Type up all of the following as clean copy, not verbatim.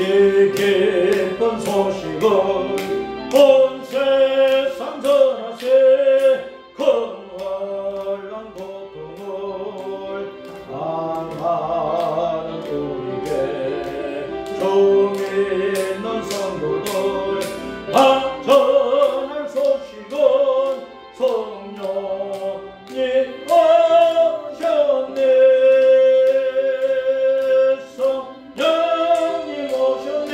이 기쁜 소식을 온 세상 전하세. 큰환난 고통을 당하는 우리에게 종 있는 성도들 전할 소식은 성령님 오셨네. 성령님 오셨네.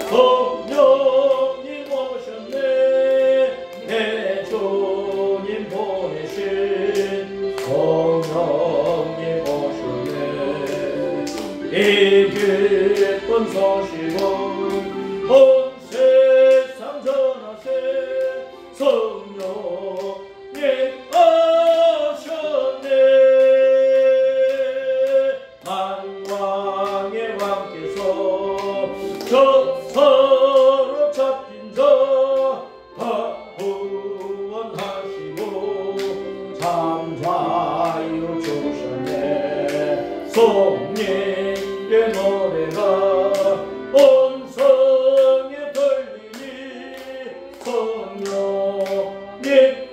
성령님 오셨네. 내 주님 보내신 성령님 오셨네. 이 기쁜 소식은 온 세상 전하세. 성령님 오셨네. 만왕의 왕께서 저 서로 잡힌 자 다 구원하시고 잠자유 주셨네. 성령의 노래가 온 성에 들리니 성령님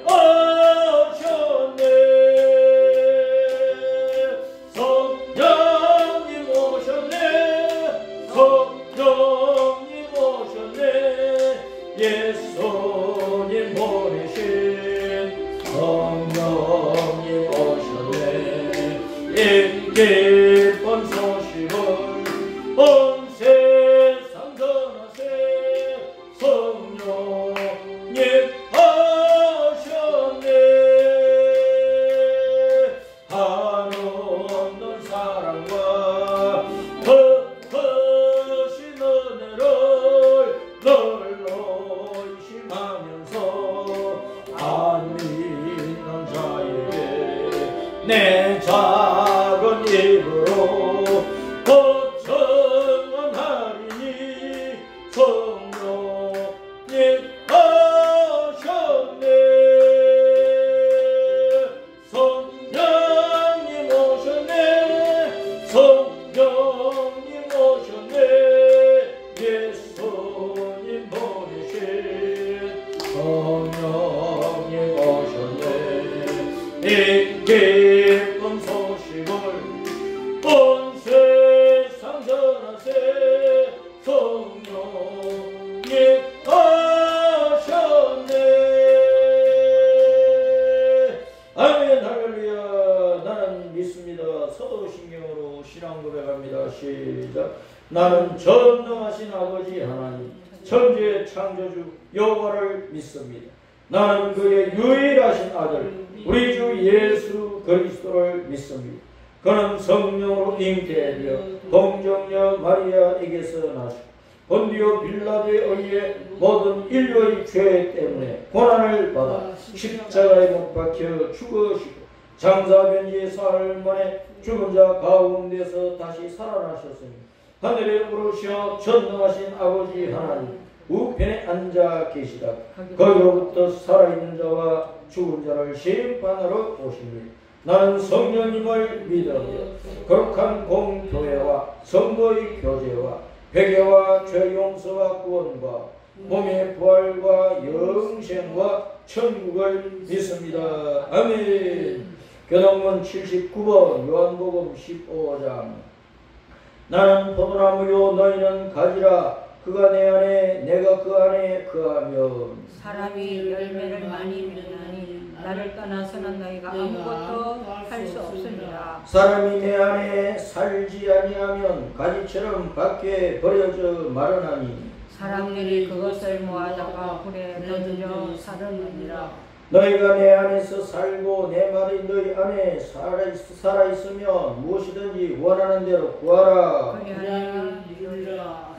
오셨네. 성령님 오셨네. 성령님 오셨네. 예수님 보내신 성령님 오셨네. 이 기쁜 소식을 온 세상 전하세. 성령님 오셨네. 한없는 사랑과 크신 은혜를 널로 의심하면서 안 믿는 자에게 내 작은 입으로 고청하리니 성령님 오셨네. 성령님 오셨네. 성령님 오셨네. 예수님 보내신 성령님 오셨네. 이 기쁜 소식을 온 세상 전하세. 성령님 오셨네. 아멘. 할렐루야. 나는 믿습니다. 서도신경으로 신앙 고백합니다. 시작. 나는 전능하신 아버지 하나님 천지의 창조주 여호와를 믿습니다. 나는 그의 유일하신 아들 우리 주 예수 그리스도를 믿습니다. 그는 성령으로 잉태되어 동정녀 마리아에게서 나시고 본디오 빌라도에 의해 모든 인류의 죄 때문에 고난을 받아 십자가에 못 박혀 죽으시고 장사변지의 사흘 만에 죽은 자 가운데서 다시 살아나셨으니 하늘에 오르시어 전능하신 아버지 하나님 우편에 앉아 계시다 거기로부터 살아있는 자와 죽은 자를 심판하러 오십니다. 나는 성령님을 믿으며 거룩한 공교회와 성도의 교제와 회개와 죄 용서와 구원과 몸의 부활과 영생과 천국을 믿습니다. 아멘. 교동문 79번 요한복음 15장. 나는 포도나무요 너희는 가지라. 그가 내 안에 내가 그 안에 거하면 사람이 열매를 많이 맺나니 나를 떠나서는 너희가 아무것도 할 수 없습니다. 사람이 내 안에 살지 아니하면 가지처럼 밖에 버려져 마르나니 사람들이 그것을 모아다가 불에 던져 사르느니라. 너희가 내 안에서 살고 내 말이 너희 안에 살아있으면 무엇이든지 원하는 대로 구하라. 그리하면 이루리라.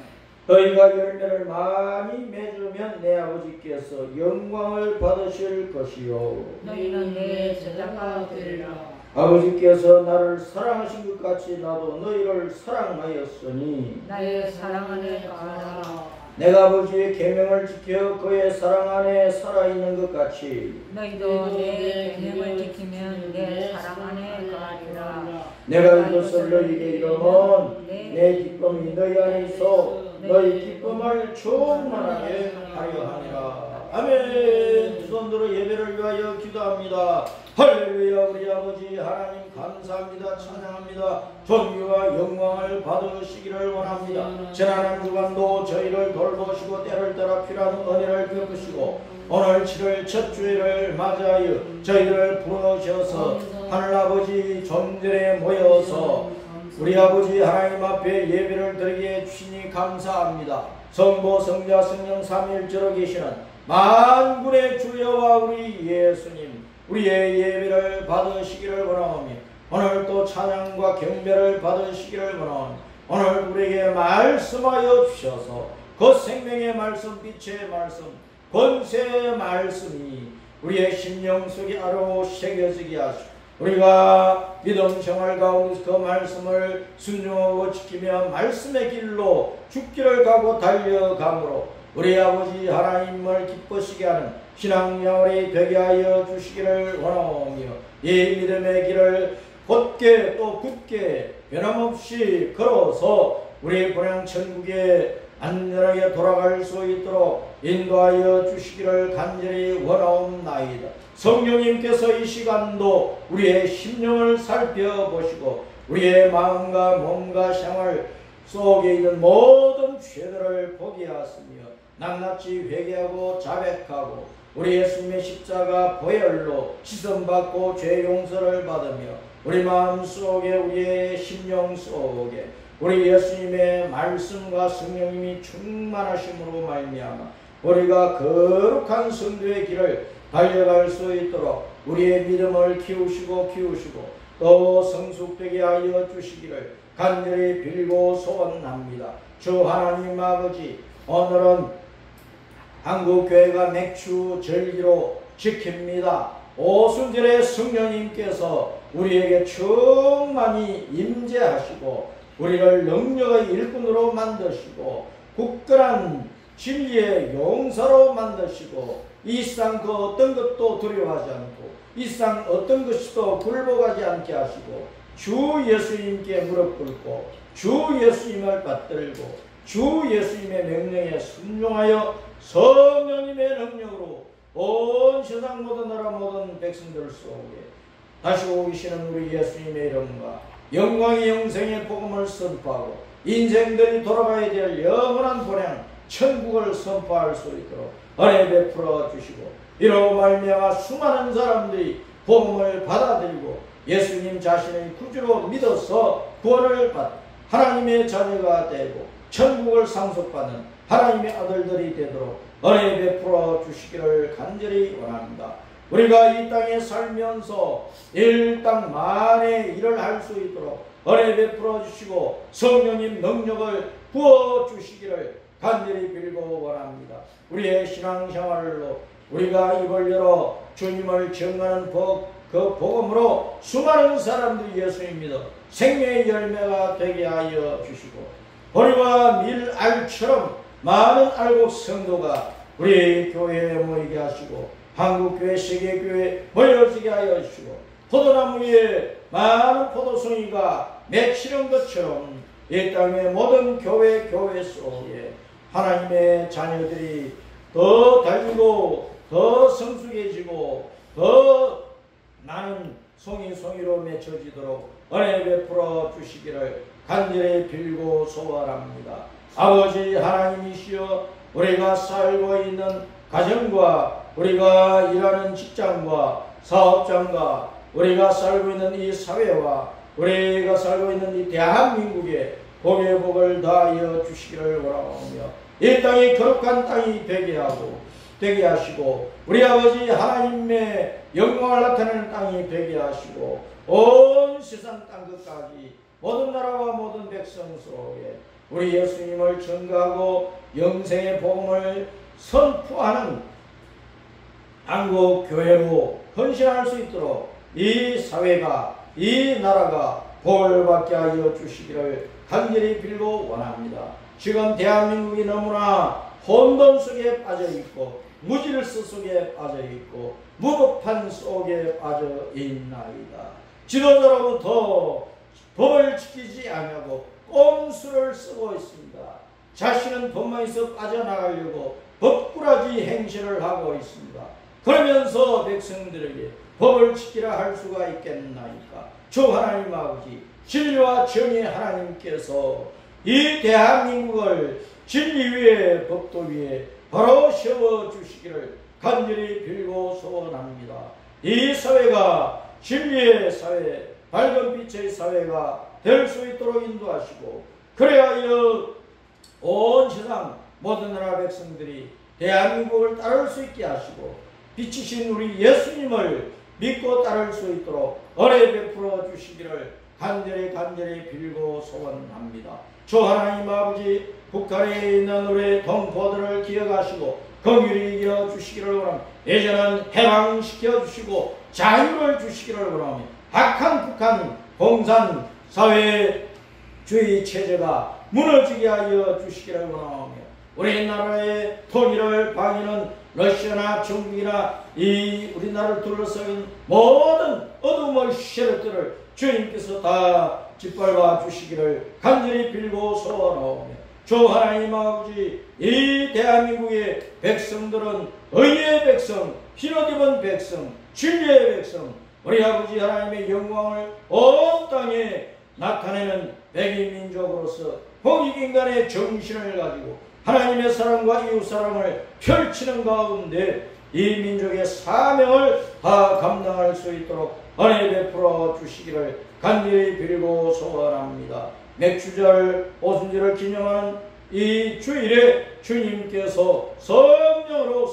너희가 열매를 많이 맺으면 내 아버지께서 영광을 받으실 것이요 너희는 내 제자가 되리라. 아버지께서 나를 사랑하신 것 같이 나도 너희를 사랑하였으니 나의 사랑 안에 거하라. 내가 아버지의 계명을 지켜 그의 사랑 안에 살아있는 것 같이 너희도 내 계명을 지키면 내 사랑 안에 거하리라. 내가 이것을 너희에게 이르면 내 내 기쁨이 너희 안에 있어 너희 기쁨을 충만하게 하려 하니라. 아멘. 두 손으로 예배를 위하여 기도합니다. 할렐루야. 우리 아버지 하나님 감사합니다. 찬양합니다. 존귀와 영광을 받으시기를 원합니다. 지난 한 주간도 저희를 돌보시고 때를 따라 필요한 은혜를 베푸시고 오늘 7월 첫 주일을 맞이하여 저희를 부르셔서 하늘아버지 존전에 모여서 우리 아버지 하나님 앞에 예배를 드리게 해주시니 감사합니다. 성부 성자 성령 삼위일체로 계시는 만군의 주여와 우리 예수님, 우리의 예배를 받으시기를 원하오며 오늘 또 찬양과 경배를 받으시기를 원하오며 오늘 우리에게 말씀하여 주셔서 그 생명의 말씀, 빛의 말씀, 권세의 말씀이 우리의 심령 속에 아로 새겨지게 하시고 우리가 믿음 생활 가운데서 그 말씀을 순종하고 지키며 말씀의 길로 죽기를 가고 달려가므로 우리 아버지 하나님을 기쁘시게 하는 신앙생활이 되게 하여 주시기를 원하오며 이 믿음의 길을 곧게 또 굳게 변함없이 걸어서 우리 본향 천국에 안전하게 돌아갈 수 있도록 인도하여 주시기를 간절히 원하옵나이다. 성령님께서 이 시간도 우리의 심령을 살펴보시고 우리의 마음과 몸과 생활 속에 있는 모든 죄들을 보게 하시며 낱낱이 회개하고 자백하고 우리 예수님의 십자가 보혈로 씻음받고 죄 용서를 받으며 우리 마음속에 우리의 심령 속에 우리 예수님의 말씀과 성령님이 충만하심으로 말미암아 우리가 거룩한 성도의 길을 달려갈 수 있도록 우리의 믿음을 키우시고 또 성숙되게 하여 주시기를 간절히 빌고 소원합니다. 주 하나님 아버지, 오늘은 한국교회가 맥주 절기로 지킵니다. 오순절에 성령님께서 우리에게 충만히 임재하시고 우리를 능력의 일꾼으로 만드시고 굳건한 진리의 용사로 만드시고 이 세상 그 어떤 것도 두려워하지 않고 이 세상 어떤 것도 굴복하지 않게 하시고 주 예수님께 무릎 꿇고 주 예수님을 받들고 주 예수님의 명령에 순종하여 성령님의 능력으로 온 세상 모든 나라 모든 백성들 속에 다시 오시는 우리 예수님의 이름과 영광의 영생의 복음을 선포하고 인생들이 돌아가야 될 영원한 본향 천국을 선포할 수 있도록 은혜 베풀어 주시고 이로 말미암아 수많은 사람들이 복음을 받아들이고 예수님 자신의 구주로 믿어서 구원을 받 하나님의 자녀가 되고 천국을 상속받는 하나님의 아들들이 되도록 은혜 베풀어 주시기를 간절히 원합니다. 우리가 이 땅에 살면서 일당 만의 일을 할 수 있도록 은혜 베풀어 주시고 성령님 능력을 부어 주시기를 간절히 빌고 원합니다. 우리의 신앙생활로 우리가 입을 열어 주님을 증거하는 그 복음으로 수많은 사람들이 예수님 믿어 생명의 열매가 되게 하여 주시고 보리와 밀알처럼 많은 알곡 성도가 우리 교회에 모이게 하시고 한국교회 세계교회 모여지게 하여 주시고 포도나무 위에 많은 포도송이가 맺히는 것처럼 이 땅의 모든 교회 속에 하나님의 자녀들이 더 달리고 더 성숙해지고 더 많은 송이로 맺혀지도록 은혜 베풀어 주시기를 간절히 빌고 소원합니다. 아버지 하나님이시여 우리가 살고 있는 가정과 우리가 일하는 직장과 사업장과 우리가 살고 있는 이 사회와 우리가 살고 있는 이 대한민국에 복의 복을 다하여 주시기를 원하오며 이 땅이 거룩한 땅이 되게 하시고 우리 아버지 하나님의 영광을 나타내는 땅이 되게 하시고 온 세상 땅 끝까지 모든 나라와 모든 백성 속에 우리 예수님을 증거하고 영생의 복음을 선포하는 한국 교회로 헌신할 수 있도록 이 사회가 이 나라가 복을 받게 하여 주시기를 간절히 빌고 원합니다. 지금 대한민국이 너무나 혼돈 속에 빠져있고 무질서 속에 빠져있고 무법한 속에 빠져있나이다. 지도자로부터 법을 지키지 아니하고 꼼수를 쓰고 있습니다. 자신은 법망에서 빠져나가려고 법꾸라지 행실을 하고 있습니다. 그러면서 백성들에게 법을 지키라 할 수가 있겠나이까? 주 하나님 아버지, 진리와 정의 하나님께서 이 대한민국을 진리 위에 법도 위에 바로 세워주시기를 간절히 빌고 소원합니다. 이 사회가 진리의 사회, 밝은 빛의 사회가 될 수 있도록 인도하시고, 그래야 온 세상 모든 나라 백성들이 대한민국을 따를 수 있게 하시고, 빛이신 우리 예수님을 믿고 따를 수 있도록 은혜 베풀어 주시기를 간절히 빌고 소원합니다. 주 하나님 아버지, 북한에 있는 우리 동포들을 기억하시고 긍휼히 여겨 주시기를 원합니다. 예전은 해방시켜 주시고 자유를 주시기를 원하며, 악한 북한 공산 사회주의 체제가 무너지게 하여 주시기를 원하며, 우리나라의 통일을 방해하는 러시아나 중국이나 이 우리나라를 둘러싸인 모든 어둠의 세력들을 주님께서 다 짓밟아 주시기를 간절히 빌고 소원하오며, 주 하나님 아버지, 이 대한민국의 백성들은 의의 백성, 흰옷 입은 백성, 진리의 백성, 우리 아버지 하나님의 영광을 온 땅에 나타내는 백인민족으로서 홍익인간의 정신을 가지고 하나님의 사랑과 이웃사랑을 펼치는 가운데 이 민족의 사명을 다 감당할 수 있도록 은혜 베풀어 주시기를 간절히 빌고 소원합니다. 맥주절, 오순절을 기념하는 이 주일에 주님께서 성령으로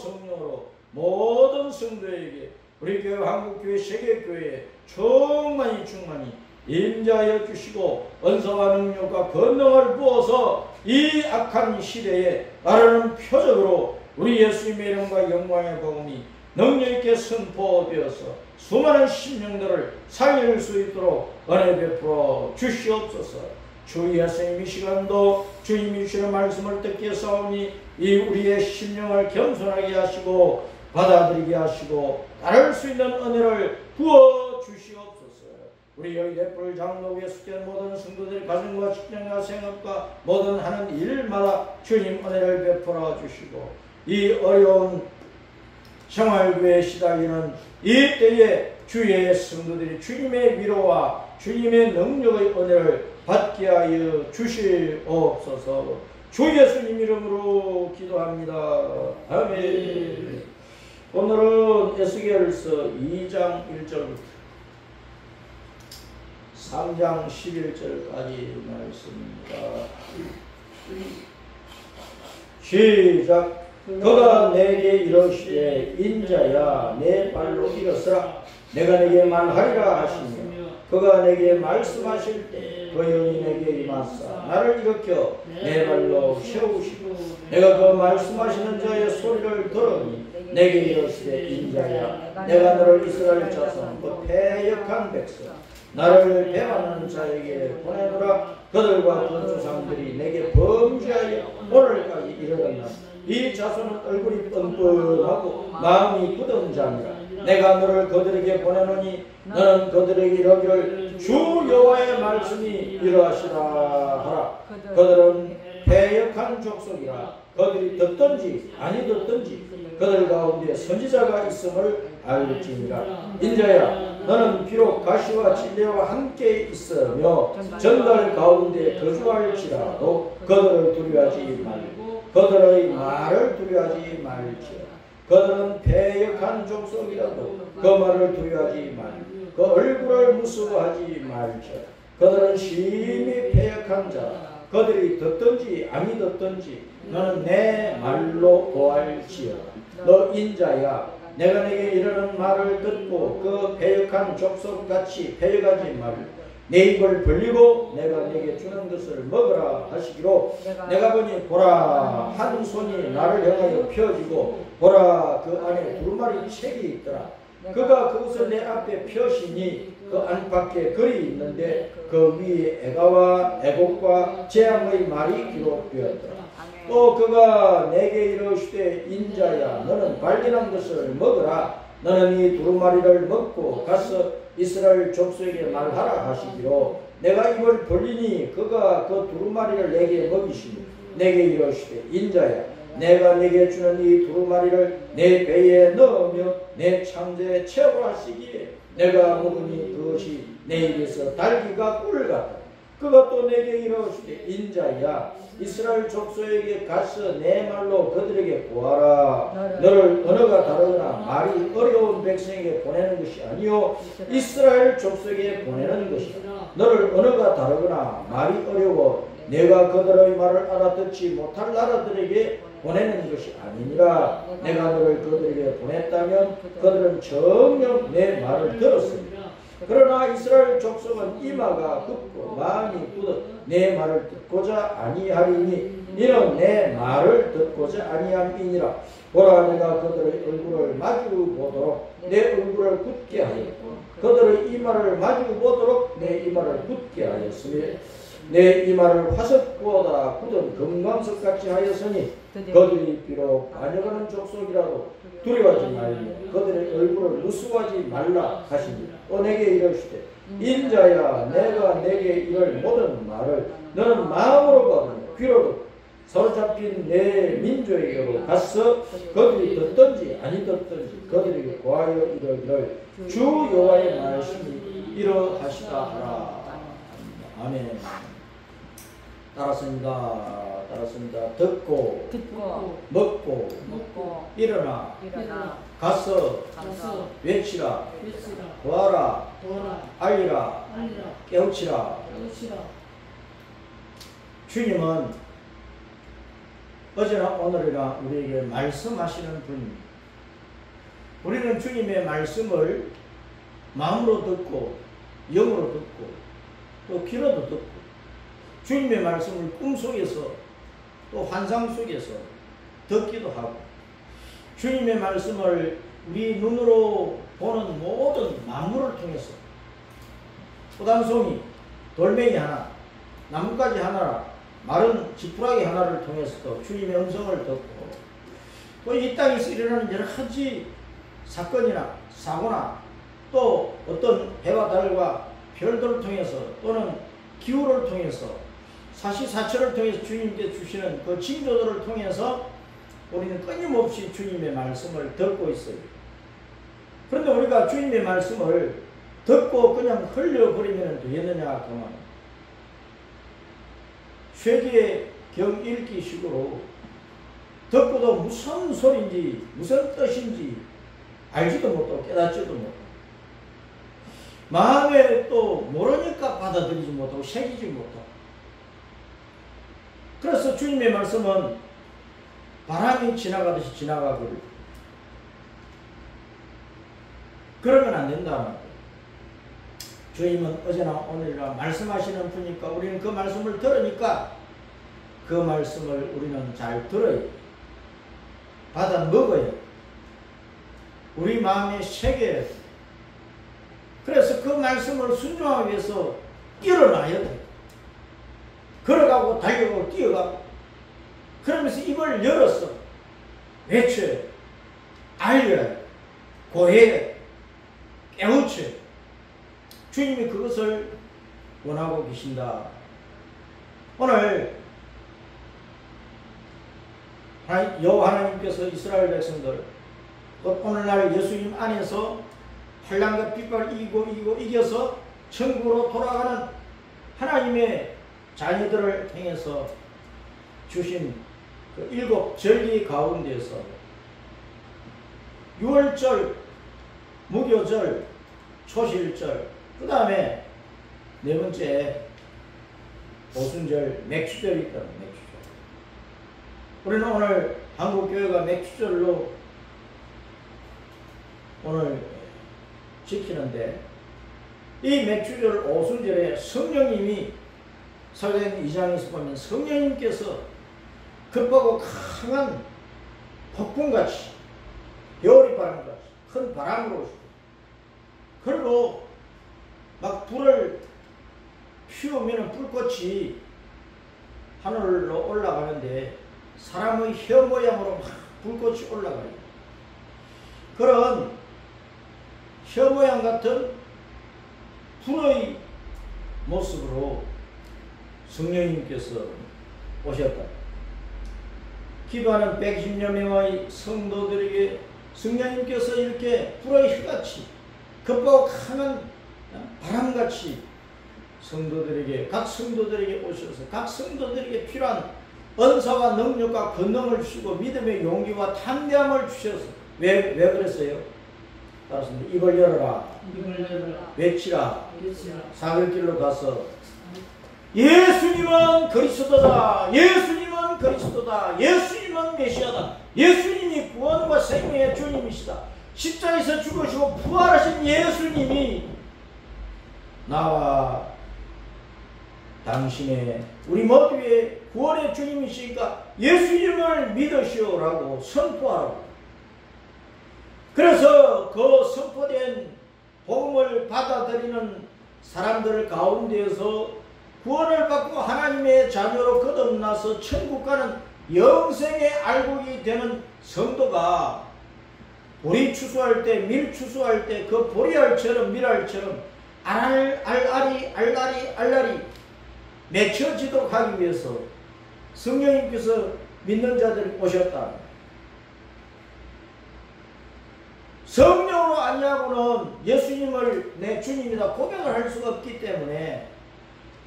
모든 성도에게, 우리 교회, 한국교회, 세계교회에 충만히 임자하여 주시고 은사와 능력과 권능을 부어서 이 악한 시대에 나라는 표적으로 우리 예수님의 이름과 영광의 복음이 능력있게 선포되어서 수많은 심령들을 살릴 수 있도록 은혜 베풀어 주시옵소서. 주 예수님 이 시간도 주님이 주시는 말씀을 듣게 싸우니 이 우리의 심령을 겸손하게 하시고 받아들이게 하시고 따를 수 있는 은혜를 부어 주시옵소서. 우리 여기 대불 장로교에 속한 모든 성도들의 가정과 직장과 생업과 모든 하는 일마다 주님 은혜를 베풀어 주시고, 이 어려운 생활구에 시달리는 이 때에 주의 성도들이 주님의 위로와 주님의 능력의 은혜를 받게 하여 주시옵소서. 주 예수님 이름으로 기도합니다. 아멘. 오늘은 에스겔서 2장 1절부터 3장 11절까지 말씀입니다. 시작. 그가 내게 이르시되 인자야 내 발로 일어서라. 내가 내게 말하리라 하시며, 그가 내게 말씀하실 때 그 영이 내게 임하사 나를 일으켜 내 발로 세우시고, 내가 그 말씀하시는 자의 소리를 들으니 내게 이르시되 인자야 내가 너를 이스라엘 자손 그 패역한 백성 나를 배반하는 자에게 보내노라. 그들과 그 조상들이 내게 범죄하여 오늘까지 이르렀나. 이 자손은 얼굴이 뻔뻔하고 마음이 굳은 자니라. 내가 너를 그들에게 보내노니 너는 그들에게 이르기를 주 여호와의 말씀이 이러하시라 하라. 그들은 패역한 족속이라. 그들이 듣든지 아니 듣든지 그들 가운데 선지자가 있음을 알지니라. 인자야 너는 비록 가시와 진리와 함께 있으며 전달 가운데 거주할지라도 그들을 두려워하지 말고 그들의 말을 두려워하지 말지어다. 그들은 패역한 족속이라도 그 말을 두려워하지 말고 그 얼굴을 무서워하지 말지어다. 그들은 심히 패역한 자. 그들이 듣든지 아니 듣든지 너는 내 말로 고할지어다. 너 인자야 내가 내게 이르는 말을 듣고 그 패역한 족속같이 패역하지 말고 내 입을 벌리고 내가 내게 주는 것을 먹으라 하시기로, 내가 보니 보라 한 손이 나를 향하여 펴지고 보라 그 안에 두루마리 책이 있더라. 그가 그것을 내 앞에 펴시니 그 안팎에 글이 있는데 그 위에 애가와 애곡과 재앙의 말이 기록되었더라. 또 그가 내게 이르시되 인자야 너는 발견한 것을 먹으라. 너는 이 두루마리를 먹고 가서 이스라엘 족속에게 말하라 하시기로, 내가 입을 벌리니 그가 그 두루마리를 내게 먹이시니 내게 이르시되 인자야 내가 내게 주는 이 두루마리를 내 배에 넣으며 내 창자에 채워하시기에 내가 먹으니 그것이 내 입에서 달기가 꿀 같다. 그가 또 내게 이르시되 인자야 이스라엘 족속에게 가서 내 말로 그들에게 구하라. 너를 언어가 다르거나 말이 어려운 백성에게 보내는 것이 아니요 이스라엘 족속에게 보내는 것이다. 너를 언어가 다르거나 말이 어려워 내가 그들의 말을 알아듣지 못할 나라들에게 보내는 것이 아니니라. 내가 너를 그들에게 보냈다면 그들은 정녕 내 말을 들었습니다. 그러나 이스라엘 족속은 이마가 굽고 마음이 굳어 내 말을 듣고자 아니하리니 이는 내 말을 듣고자 아니함이니라. 보라 내가 그들의 얼굴을 마주 보도록 내 얼굴을 굳게 하였고 그들의 이마를 마주 보도록 내 이마를 굳게 하였으니 내 이마를 화석보다 굳은 금광석같이 하였으니 그들이 비록 반역하는 족속이라도 두려워하지 말며 그들의 얼굴을 무수하지 말라 하시니 또 내게 이르시되 인자야 내가 내게 이럴 모든 말을 너는 마음으로 받으며 귀로도 사로잡힌 내 민족에게로 가서 그들이 듣든지 아니 듣든지 그들에게 구하여 이르기를 주 여호와의 말씀이 이러하시다 하라. 아멘. 따랐습니다. 듣고 먹고 일어나 가서 외치라 구하라 알리라 깨우치라. 주님은 어제나 오늘이나 우리에게 말씀하시는 분입니다. 우리는 주님의 말씀을 마음으로 듣고 영으로 듣고 또 귀로도 듣고 주님의 말씀을 꿈속에서 또 환상 속에서 듣기도 하고 주님의 말씀을 우리 눈으로 보는 모든 만물을 통해서 소단송이, 돌멩이 하나, 나뭇가지 하나, 마른 지푸라기 하나를 통해서도 주님의 음성을 듣고 또 이 땅에서 일어나는 여러 가지 사건이나 사고나 또 어떤 해와 달과 별들을 통해서 또는 기후를 통해서 사시사철을 통해서 주님께 주시는 그 징조들을 통해서 우리는 끊임없이 주님의 말씀을 듣고 있어요. 그런데 우리가 주님의 말씀을 듣고 그냥 흘려버리면 되겠느냐 그만. 쇠기경 읽기식으로 듣고도 무슨 소리인지 무슨 뜻인지 알지도 못하고 깨닫지도 못하고 마음에 또 모르니까 받아들이지 못하고 새기지 못하고. 그래서 주님의 말씀은 바람이 지나가듯이 지나가고 그러면 안 된다. 주님은 어제나 오늘이나 말씀하시는 분이니까 우리는 그 말씀을 들으니까 그 말씀을 우리는 잘 들어야 받아 먹어야 우리 마음에 새겨야 돼. 그래서 그 말씀을 순종하기 위해서 일어나야 돼. 걸어가고 달려가고 뛰어가고 그러면서 입을 열어서 외쳐야 알려야 고해야 깨우쳐야. 주님이 그것을 원하고 계신다. 오늘 여호와 하나님께서 이스라엘 백성들 오늘날 예수님 안에서 환난과 핍박을 이겨서 천국으로 돌아가는 하나님의 자녀들을 통해서 주신 그 7 절기 가운데서 유월절, 무교절, 초실절, 그 다음에 네 번째 오순절, 맥주절이 있다는 맥주절. 우리는 오늘 한국교회가 맥주절로 오늘 지키는데 이 맥주절 오순절에 성령님이 사도행 2장에서 보면 성령님께서 급하고 강한 폭풍같이 겨울이 바람같이 큰 바람으로 오시고 그리고 막 불을 피우면 불꽃이 하늘로 올라가는데 사람의 혀 모양으로 막 불꽃이 올라가요. 그런 혀 모양 같은 불의 모습으로 성령님께서 오셨다. 기도하는 110여 명의 성도들에게 성령님께서 이렇게 불의 혀같이 급박하는 바람같이 성도들에게, 각 성도들에게 오셔서 각 성도들에게 필요한 은사와 능력과 권능을 주시고 믿음의 용기와 담대함을 주셔서 왜 그랬어요? 따라서 입을 열어라, 외치라, 사흘길로 가서 예수님은 그리스도다, 예수님은 그리스도다, 예수님은 메시아다, 예수님이 구원과 생명의 주님이시다, 십자가에서 죽으시고 부활하신 예수님이 나와 당신의 우리 모두의 구원의 주님이시니까 예수님을 믿으시오라고 선포하라고. 그래서 그 선포된 복음을 받아들이는 사람들 가운데에서 구원을 받고 하나님의 자녀로 거듭나서 천국 가는 영생의 알곡이 되는 성도가 보리 추수할 때, 밀 추수할 때 그 보리알처럼 밀알처럼 알알이 맺혀지도록 하기 위해서 성령님께서 믿는 자들이 오셨다. 성령으로 아니하고는 예수님을 내 주님이다 고백을 할 수가 없기 때문에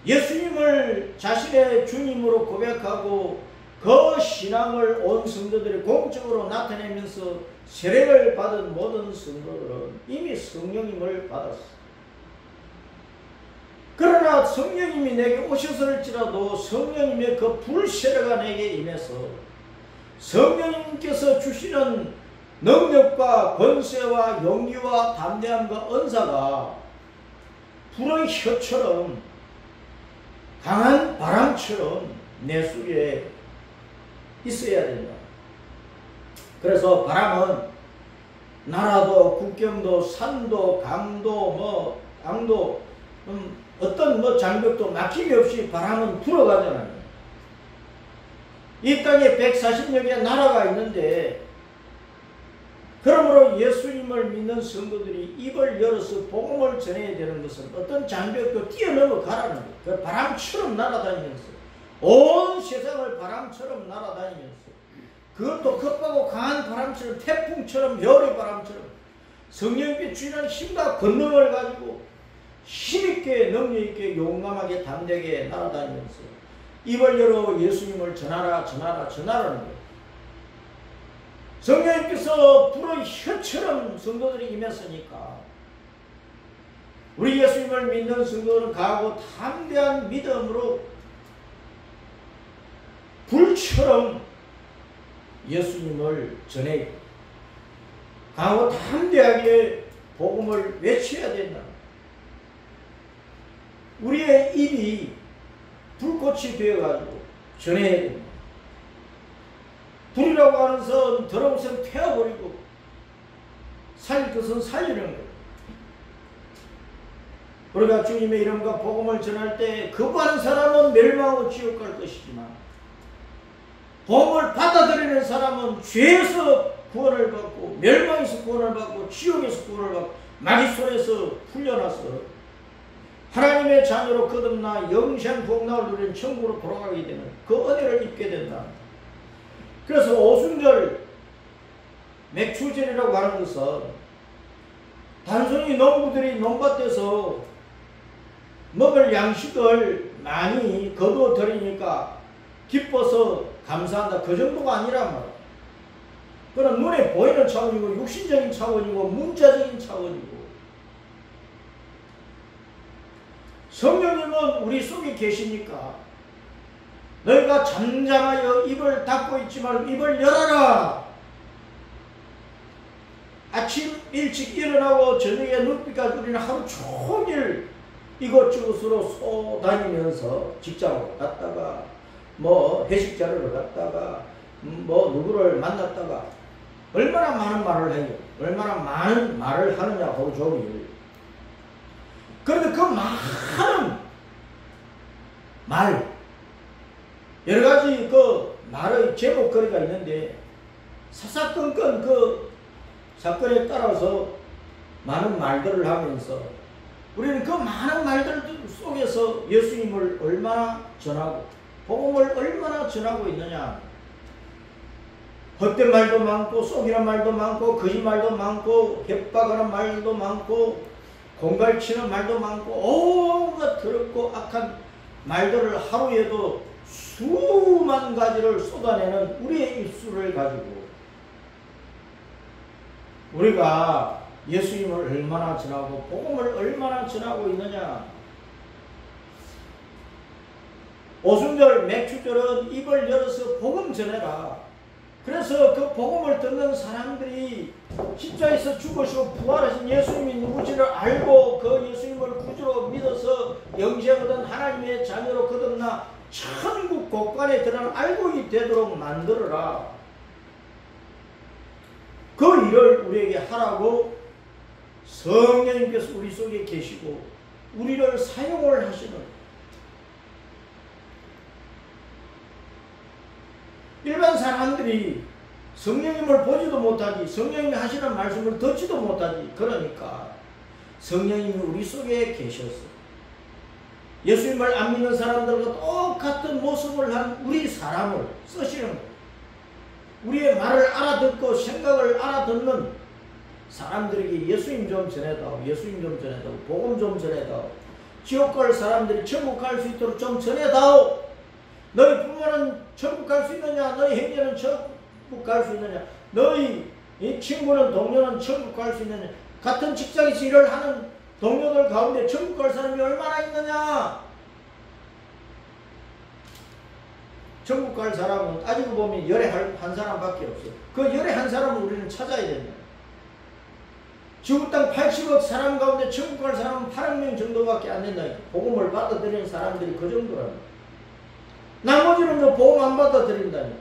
예수님을 자신의 주님으로 고백하고 그 신앙을 온 성도들이 공적으로 나타내면서 세례를 받은 모든 성도들은 이미 성령님을 받았어. 그러나 성령님이 내게 오셨을지라도 성령님의 그 불세례가 내게 임해서 성령님께서 주시는 능력과 권세와 용기와 담대함과 은사가 불의 혀처럼 강한 바람처럼 내 속에 있어야 된다. 그래서 바람은 나라도 국경도 산도 강도 강도 어떤 장벽도 막힘이 없이 바람은 불어가잖아요. 이 땅에 140여 개의 나라가 있는데 그러므로 예수님을 믿는 성도들이 입을 열어서 복음을 전해야 되는 것은 어떤 장벽도 뛰어넘어 가라는 거예요. 그 바람처럼 날아다니면서 온 세상을 바람처럼 날아다니면서 그것도 급하고 강한 바람처럼 태풍처럼 여름 바람처럼 성령께 주시는 힘과 권능을 가지고 힘있게 능력있게 용감하게 담대하게 날아다니면서 입을 열어 예수님을 전하라 전하라는 거예요. 성령님께서 불의 혀처럼 성도들이 임했으니까 우리 예수님을 믿는 성도들은 강하고 담대한 믿음으로 불처럼 예수님을 전해 강하고 담대하게 복음을 외쳐야 된다. 우리의 입이 불꽃이 되어가지고 전해야 된다. 불이라고 하는 선 더러운 것은 태워버리고 살릴 것은 살리는 거예요. 우리가 주님의 이름과 복음을 전할 때 거부하는 사람은 멸망하고 지옥 갈 것이지만 복음을 받아들이는 사람은 죄에서 구원을 받고 멸망에서 구원을 받고 지옥에서 구원을 받고 마귀 손에서 풀려나서 하나님의 자녀로 거듭나 영생 복락을 누리는 천국으로 돌아가게 되는 그 은혜를 입게 된다. 그래서 오순절 맥추절이라고 하는 것은 단순히 농부들이 농밭에서 먹을 양식을 많이 거두어 들이니까 기뻐서 감사한다 그 정도가 아니란 말이야. 그건 눈에 보이는 차원이고 육신적인 차원이고 문자적인 차원이고 성령님은 우리 속에 계시니까 너희가 잠잠하여 입을 닫고 있지 말고 입을 열어라. 아침 일찍 일어나고 저녁에 눈빛까지 우리는 하루 종일 이것저것으로 쏘다니면서 직장으로 갔다가 회식 자리로 갔다가 누구를 만났다가 얼마나 많은 말을 해요. 얼마나 많은 말을 하느냐 하루 종일. 그런데 그 많은 말 여러가지 그 말의 제목거리가 있는데 사사건건 그 사건에 따라서 많은 말들을 하면서 우리는 그 많은 말들 속에서 예수님을 얼마나 전하고 복음을 얼마나 전하고 있느냐. 헛된 말도 많고 속이는 말도 많고 거짓말도 많고 협박하는 말도 많고 공갈치는 말도 많고 온갖 더럽고 악한 말들을 하루에도 수만 가지를 쏟아내는 우리의 입술을 가지고 우리가 예수님을 얼마나 전하고 복음을 얼마나 전하고 있느냐. 오순절 맥주절은 입을 열어서 복음 전해라. 그래서 그 복음을 듣는 사람들이 십자에서 죽으시고 부활하신 예수님이 누구지를 알고 그 예수님을 구주로 믿어서 영생하던 하나님의 자녀로 거듭나 천국 곳간에 들어간 알고 되도록 만들어라. 그 일을 우리에게 하라고 성령님께서 우리 속에 계시고 우리를 사용을 하시는, 일반 사람들이 성령님을 보지도 못하지 성령님이 하시는 말씀을 듣지도 못하지. 그러니까 성령님이 우리 속에 계셔서 예수님을 안 믿는 사람들과 똑같은 모습을 한 우리 사람을 쓰시는 거예요. 우리의 말을 알아듣고 생각을 알아듣는 사람들에게 예수님 좀 전해다오, 예수님 좀 전해다오, 복음 좀 전해다오, 지옥 갈 사람들이 천국 갈 수 있도록 좀 전해다오. 너희 부모는 천국 갈 수 있느냐? 너희 형제는 천국 갈 수 있느냐? 너희 친구는 동료는 천국 갈 수 있느냐? 같은 직장에서 일을 하는 동료들 가운데 천국 갈 사람이 얼마나 있느냐? 천국 갈 사람은 따지고 보면 열에 한 사람밖에 없어요. 그 열에 한 사람을 우리는 찾아야 된다. 지구 땅 80억 사람 가운데 천국 갈 사람은 8억 명 정도밖에 안 된다. 복음을 받아들이는 사람들이 그 정도라는. 나머지는 뭐 보험 안 받아들인다니.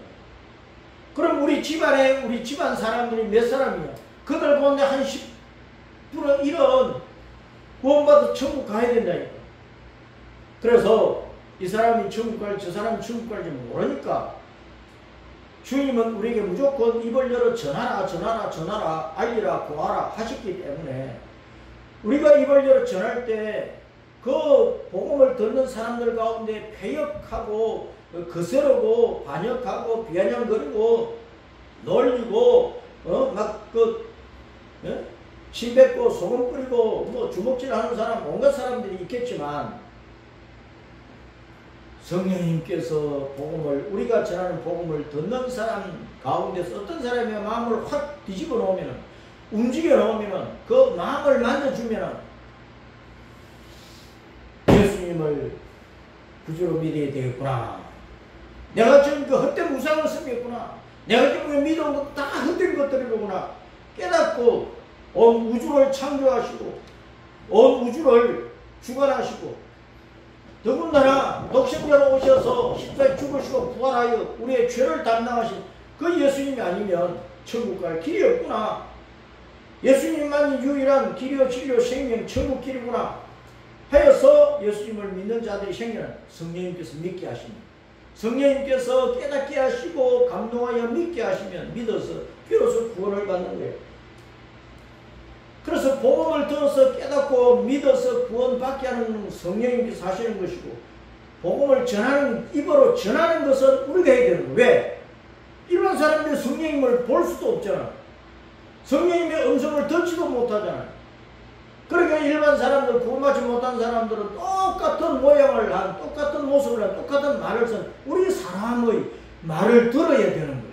그럼 우리 집안에 우리 집안 사람들이 몇 사람이냐? 그들 가운데 한 10분의 1은 구원받아 천국 가야 된다니까. 그래서 이 사람이 천국 갈지 저 사람이 천국 갈지 모르니까 주님은 우리에게 무조건 입을 열어 전하라 전하라 전하라 알리라 고하라 하셨기 때문에 우리가 입을 열어 전할 때 그 복음을 듣는 사람들 가운데 패역하고 거스르고 반역하고 비아냥거리고 놀리고 침 뱉고 소금 뿌리고 뭐 주먹질하는 사람 온갖 사람들이 있겠지만 성령님께서 복음을 우리가 전하는 복음을 듣는 사람 가운데서 어떤 사람의 마음을 확 뒤집어 놓으면 움직여 놓으면 그 마음을 만져주면 예수님을 구주로 믿어야 되겠구나. 내가 지금 그 헛된 우상을 섬겼구나. 내가 지금 믿어온 것도 다 헛된 것들이로구나. 깨닫고 온 우주를 창조하시고 온 우주를 주관하시고 더군다나 독생자로 오셔서 십자가에 죽으시고 부활하여 우리의 죄를 담당하신 그 예수님이 아니면 천국 갈 길이 없구나. 예수님만이 유일한 길이요 진리요 생명 천국 길이구나 하여서 예수님을 믿는 자들이 생기는 성령님께서 믿게 하십니다. 성령님께서 깨닫게 하시고 감동하여 믿게 하시면 믿어서 비로소 구원을 받는 거예요. 그래서 복음을 들어서 깨닫고 믿어서 구원받게 하는 성령님께서 하시는 것이고 복음을 전하는 입으로 전하는 것은 우리가 해야 되는 거예요. 왜? 일반 사람들이 성령님을 볼 수도 없잖아. 성령님의 음성을 듣지도 못하잖아. 그러니까 일반 사람들, 구원받지 못한 사람들은 똑같은 모양을 한, 똑같은 모습을 한, 똑같은 말을 쓴 우리 사람의 말을 들어야 되는 거예요.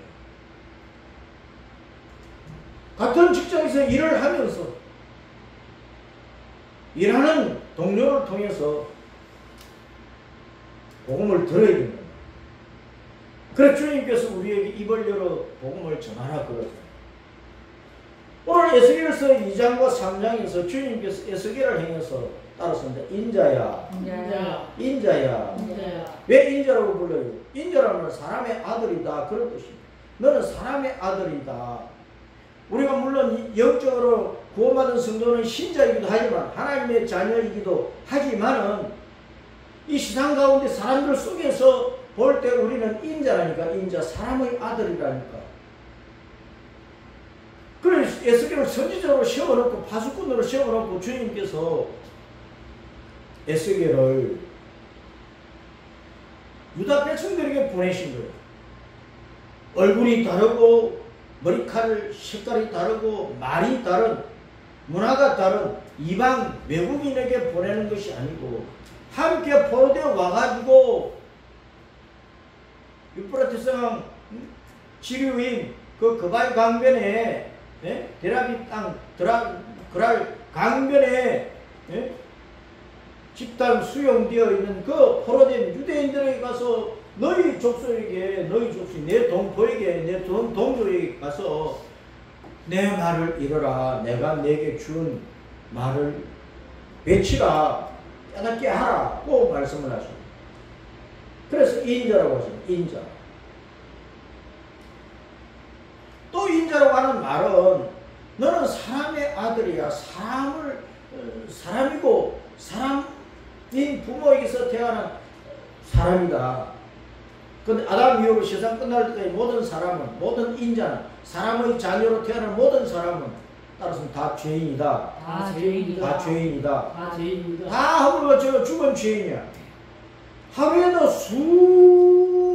같은 직장에서 일을 하면서 일하는 동료를 통해서 복음을 들어야 됩니다. 그래서 주님께서 우리에게 입을 열어 복음을 전하라 그러죠. 오늘 에스겔서 2장과 3장에서 주님께서 에스겔을 행해서 따라서 인자야, 인자야. 왜 인자라고 불러요? 인자라는 사람의 아들이다 그런 뜻입니다. 너는 사람의 아들이다. 우리가 물론 영적으로 구원받은 성도는 신자이기도 하지만 하나님의 자녀이기도 하지만은 이 세상 가운데 사람들 속에서 볼 때 우리는 인자라니까. 인자, 사람의 아들이라니까. 그래서 에스겔을 선지자로 세워놓고 파수꾼으로 세워놓고 주님께서 에스겔을 유다 백성들에게 보내신 거예요. 얼굴이 다르고 머리칼 색깔이 다르고 말이 다른 문화가 다른 이방 외국인에게 보내는 것이 아니고 함께 포로되어 와가지고 유프라테스강 지류인 그 그발 강변에 데라비 땅 그랄 강변에 집단 수용되어 있는 그 포로된 유대인들에게 가서 너희 족속에게 너희 족속 내 동포에게 내 동족에게 가서 내 말을 이뤄라. 내가 내게 준 말을 외치라. 깨닫게 하라. 고 말씀을 하십니다. 그래서 인자라고 하십니다. 인자. 또 인자라고 하는 말은 너는 사람의 아들이야. 사람이고 사람인 부모에게서 태어난 사람이다. 근데 아담 이후로 세상 끝날 때까지 모든 사람은, 모든 인자는, 사람의 자녀로 태어난 모든 사람은 따라서 다 죄인이다. 다 죄인이다. 다 죄인이다. 다 죄인이다. 다 하루가 저 죽은 죄인이야. 하루에도 수많은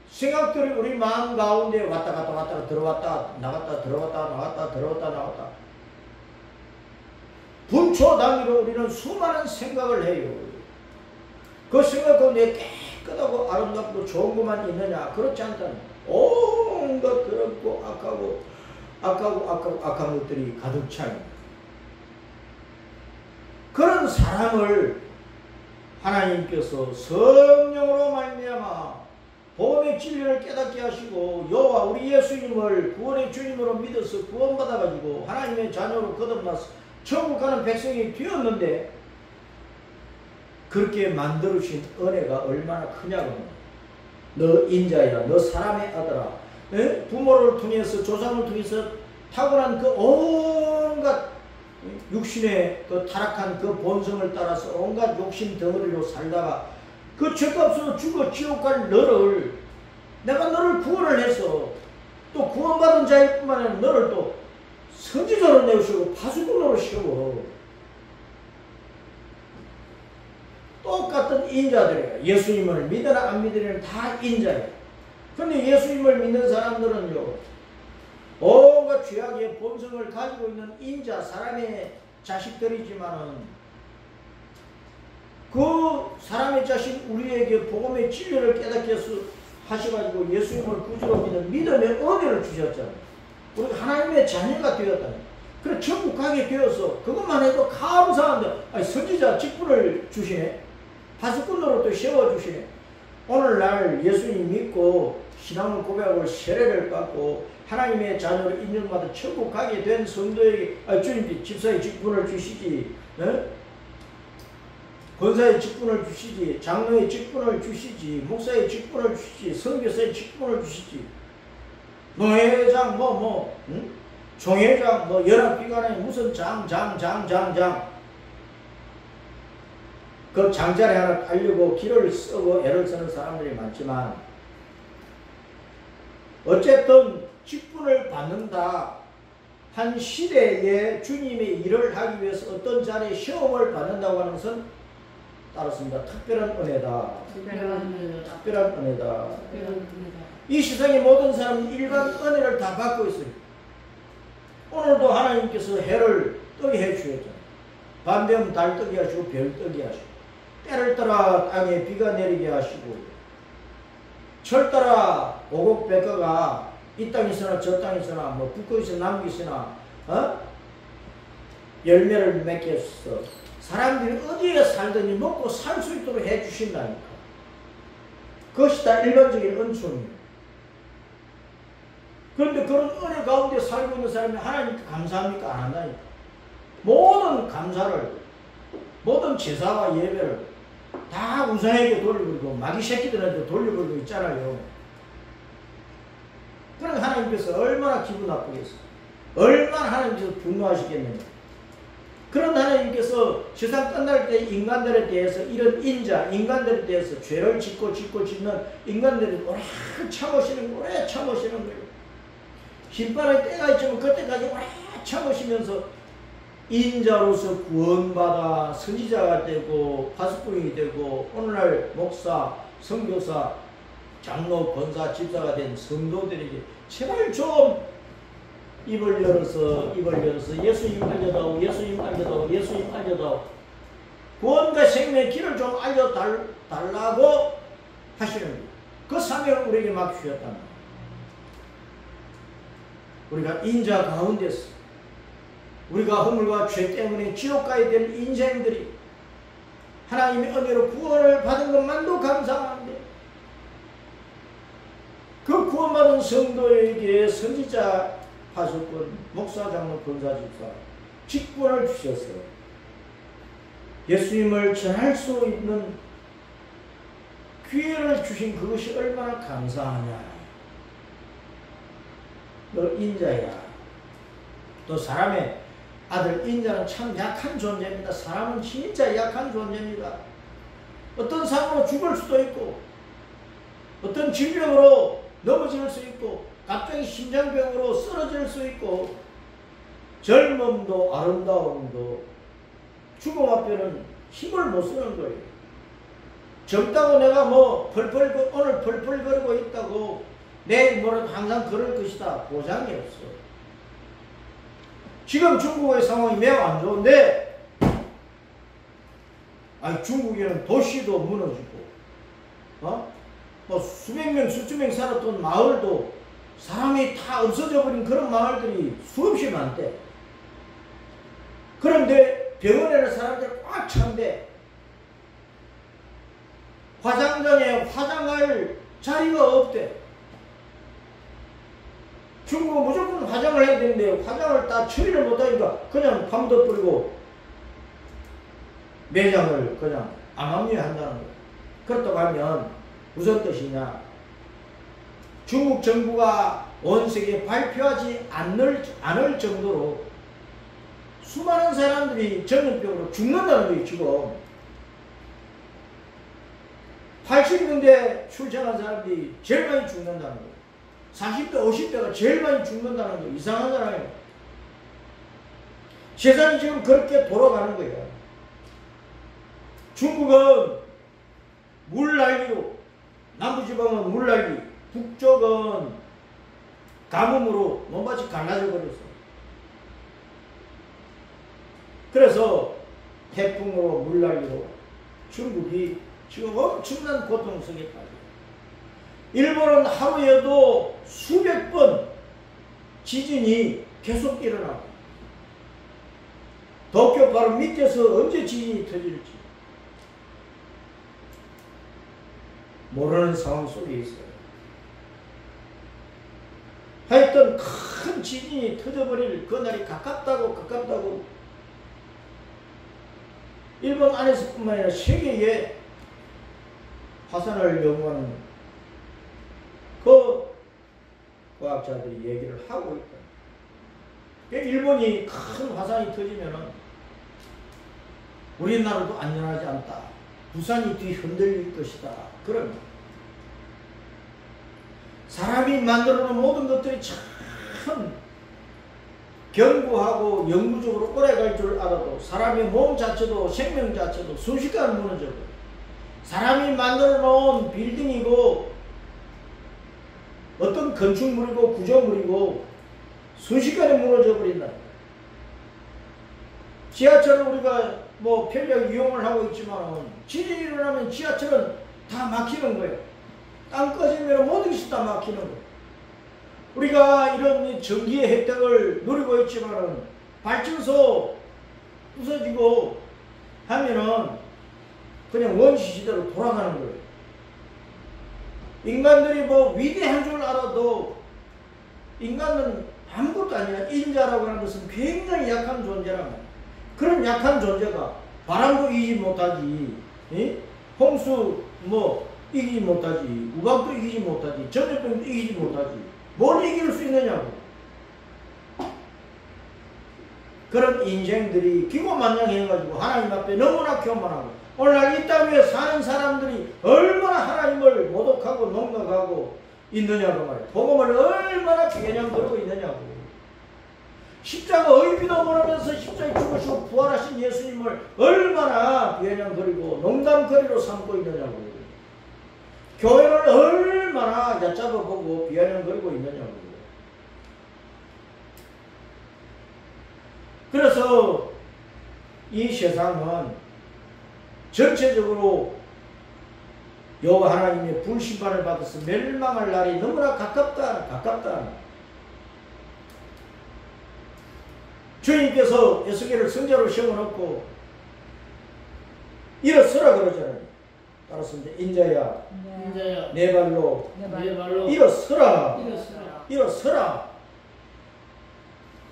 생각들이 우리 마음 가운데 왔다 갔다 왔다 들어왔다 나갔다 들어왔다 나갔다 들어왔다 나갔다. 분초 단위로 우리는 수많은 생각을 해요. 그 생각 가운데 깨끗하고 아름답고 좋은 것만 있느냐? 그렇지 않다는 온갖 더럽고 악한 것들이 가득 차 있는 그런 사람을 하나님께서 성령으로 말미암아 복음의 진리를 깨닫게 하시고 여호와 우리 예수님을 구원의 주님으로 믿어서 구원받아가지고 하나님의 자녀로 거듭나서 천국 가는 백성이 되었는데 그렇게 만들어주신 은혜가 얼마나 크냐고. 너 인자야, 너 사람의 아들아. 부모를 통해서 조상을 통해서 타고난 그 온갖 육신의 그 타락한 그 본성을 따라서 온갖 욕심 덩어리로 살다가 그 죄값으로 죽어 지옥 갈 너를 내가 너를 구원을 해서 또 구원받은 자일 뿐만 아니라 너를 또 선지자로 내시고 파수꾼으로 세워. 똑같은 인자들이에요. 예수님을 믿으라 안 믿으라는 다 인자예요. 그런데 예수님을 믿는 사람들은요, 온갖 죄악의 본성을 가지고 있는 인자, 사람의 자식들이지만은 그 사람의 자식 우리에게 복음의 진리를 깨닫게 해서 하셔가지고 예수님을 구주로 믿는 믿음의 은혜를 주셨잖아요. 우리가 하나님의 자녀가 되었다니. 그래 천국 가게 되어서 그것만 해도 감사한데 아니, 선지자 직분을 주시네. 파수꾼으로 또 세워주시네. 오늘날 예수님 믿고 신앙을 고백하고 세례를 받고 하나님의 자녀로 인정받아 천국 가게 된 성도에게 주님 집사의 직분을 주시지, 권사의 직분을 주시지, 장로의 직분을 주시지, 목사의 직분을 주시지, 선교사의 직분을 주시지, 노회장 총회장 연합기관에 무슨 장 그 장자리 하나 깔려고 길을 쓰고 애를 쓰는 사람들이 많지만 어쨌든 직분을 받는다 한 시대에 주님의 일을 하기 위해서 어떤 자리에 시험을 받는다고 하는 것은 따랐습니다. 특별한 은혜다. 특별한 은혜다. 이 세상의 모든 사람은 일반 은혜를 다 받고 있어요. 오늘도 하나님께서 해를 뜨게 해주셨잖아요. 밤 되면 달 뜨게 하시고 별 뜨게 하시고 때를 따라 땅에 비가 내리게 하시고 철 따라 오곡백과가 이 땅에 있으나 저 땅에 있으나 북극에 있으나 남극에 있으나 열매를 맺게 해서 사람들이 어디에 살든지 먹고 살 수 있도록 해주신다니까. 그것이 다 일반적인 은총이에요. 그런데 그런 은혜 가운데 살고 있는 사람이 하나님께 감사합니까? 안 한다니까. 모든 감사를, 모든 제사와 예배를 다 우상에게 돌려버리고 마귀 새끼들한테 돌려버리고 있잖아요. 그러니까 하나님께서 얼마나 기분 나쁘겠어요. 얼마나 하나님께서 분노하시겠느냐. 그런 하나님께서 세상 끝날 때 인간들에 대해서 이런 인간들에 대해서 죄를 짓고 짓는 인간들이 오래 참으시는 거예요. 심판의 때가 있지만 그때까지 오래 참으시면서 인자로서 구원받아 선지자가 되고 파수꾼이 되고 오늘날 목사, 선교사, 장로, 권사, 집사가 된 성도들에게 제발 좀 입을 열어서 예수님 알려다오, 예수님 알려다오, 예수님 알려다오, 구원과 생명의 길을 좀 알려달라고 하시는 거예요. 그 사명을 우리에게 맡기셨단 말이에요. 우리가 인자 가운데서 우리가 허물과 죄 때문에 지옥 가야 될 인생들이 하나님의 은혜로 구원을 받은 것만도 감사한데 그 구원받은 성도에게 선지자, 파수꾼, 목사, 장로, 권사, 집사 직분을 주셔서 예수님을 전할 수 있는 기회를 주신 그것이 얼마나 감사하냐. 너 인자야. 또 사람의 아들 인자는 참 약한 존재입니다. 사람은 진짜 약한 존재입니다. 어떤 사람으로 죽을 수도 있고 어떤 질병으로 넘어질 수 있고 갑자기 심장병으로 쓰러질 수 있고 젊음도 아름다움도 죽음 앞에는 힘을 못 쓰는 거예요. 젊다고 내가 뭐 오늘 펄펄 거리고 있다고 내일 모레도 항상 그럴 것이다. 보장이 없어. 지금 중국의 상황이 매우 안 좋은데 중국에는 도시도 무너지고 뭐 수백 명 수천 명 살았던 마을도 사람이 다 없어져 버린 그런 마을들이 수없이 많대. 그런데 병원에는 사람들이 꽉 찬데 화장장에 화장할 자리가 없대. 중국은 무조건 화장을 해야 되는데 화장을 다 처리를 못하니까 그냥 밤도 뿌리고 매장을 그냥 암암리에 한다는 거예요. 그렇다고 하면 무슨 뜻이냐. 중국 정부가 온 세계에 발표하지 않을 정도로 수많은 사람들이 전염병으로 죽는다는 거예요. 지금 80년대 출생한 사람들이 제일 많이 죽는다는 거예요. 40대, 50대가 제일 많이 죽는다는 거 이상한 사람이에요. 세상이 지금 그렇게 돌아가는 거예요. 중국은 물난리로, 남부지방은 물난리, 북쪽은 가뭄으로 몸밭이 갈라져 버렸어. 그래서 태풍으로 물난리로 중국이 지금 엄청난 고통 속에 빠져. 일본은 하루에도 수백 번 지진이 계속 일어나고 도쿄 바로 밑에서 언제 지진이 터질지 모르는 상황 속에 있어요. 하여튼 큰 지진이 터져버릴 그날이 가깝다고 일본 안에서뿐만 아니라 세계에 화산을 연구하는 그 과학자들이 얘기를 하고 있다. 일본이 큰 화산이 터지면은 우리나라도 안전하지 않다. 부산이 뒤흔들릴 것이다. 그런 사람이 만들어 놓은 모든 것들이 참 견고하고 영구적으로 오래갈 줄 알아도 사람의 몸 자체도 생명 자체도 순식간에 무너져버려. 사람이 만들어 놓은 빌딩이고 어떤 건축물이고 구조물이고 순식간에 무너져 버린다. 지하철을 우리가 뭐 편리하게 이용을 하고 있지만 지진이 일어나면 지하철은 다 막히는 거예요. 땅 꺼지면 모든 것이 다 막히는 거예요. 우리가 이런 전기의 혜택을 누리고 있지만 발전소 부서지고 하면은 그냥 원시 시대로 돌아가는 거예요. 인간들이 뭐 위대한 줄 알아도 인간은 아무것도 아니야. 인자라고 하는 것은 굉장히 약한 존재란 말이야. 그런 약한 존재가 바람도 이기지 못하지, 홍수 뭐 이기지 못하지, 우박도 이기지 못하지, 전염병도 이기지 못하지. 뭘 이길 수 있느냐고. 그런 인생들이 기고만장해가지고 하나님 앞에 너무나 교만하고 오늘날 이 땅 위에 사는 사람들이 얼마나 하나님을 모독하고 농락하고 있느냐고 말이야. 복음을 얼마나 개념 들고 있느냐고. 십자가 의미도 모르면서 십자가에 죽으시고 부활하신 예수님을 얼마나 비아냥거리고 농담거리로 삼고 있느냐고. 교회를 얼마나 얕잡아보고 비아냥거리고 있느냐고. 그래서 이 세상은 전체적으로 여호와 하나님의 불심판을 받아서 멸망할 날이 너무나 가깝다. 주님께서 에스겔을 성자로 세워놓고 일어서라 그러잖아요. 따라서 이제 인자야 내 발로 일어서라.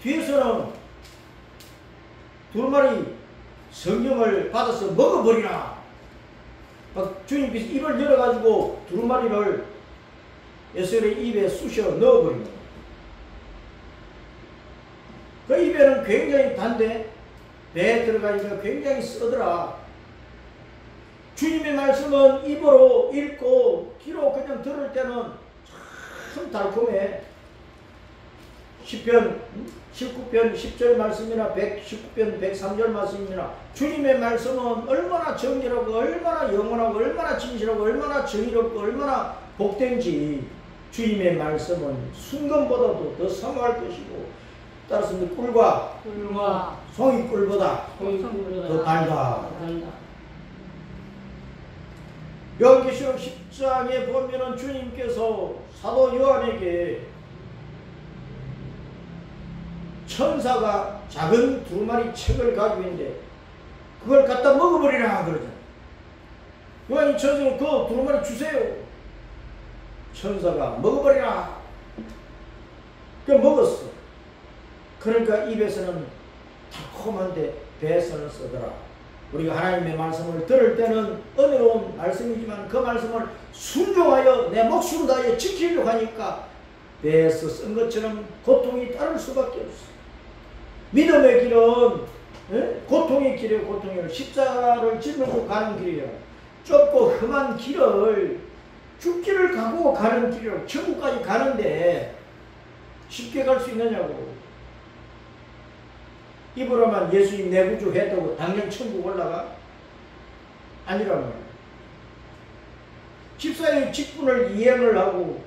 뒤에서는 두루마리 성경을 받아서 먹어버리라. 막 주님께서 입을 열어가지고 두루마리를 에스겔의 입에 쑤셔 넣어버린 거예요. 그 입에는 굉장히 단데 배에 들어가니까 굉장히 쓰더라. 주님의 말씀은 입으로 읽고 귀로 그냥 들을 때는 참 달콤해. 시편 19편 10절 말씀이나 119편 103절 말씀이나 주님의 말씀은 얼마나 정결하고 얼마나 영원하고 얼마나 진실하고 얼마나 정의롭고 얼마나 복된지 주님의 말씀은 순금보다도 더 사모할 것이고 따라서 꿀과 송이꿀보다 더 달다. 요한계시록 10장에 보면은 주님께서 사도 요한에게 천사가 작은 두루마리 책을 가지고 있는데 그걸 갖다 먹어버리라 그러잖아요. 요한이 천사가 그 두루마리 주세요. 천사가 먹어버리라. 그 먹었어. 그러니까 입에서는 달콤한데 배에서는 쓰더라. 우리가 하나님의 말씀을 들을 때는 은혜로운 말씀이지만 그 말씀을 순종하여 내 목숨 다해 지키려고 하니까 배에서 쓴 것처럼 고통이 따를 수밖에 없어. 믿음의 길은 고통의 길이에요. 고통의 길. 십자가를 짊어지고 가는 길이에요. 좁고 험한 길을 죽기를 각오하고 가는 길이라고. 천국까지 가는데 쉽게 갈 수 있느냐고. 입으로만 예수님 내 구주 했다고 당연 천국 올라가? 아니란 말이에요. 집사의 직분을 이행을 하고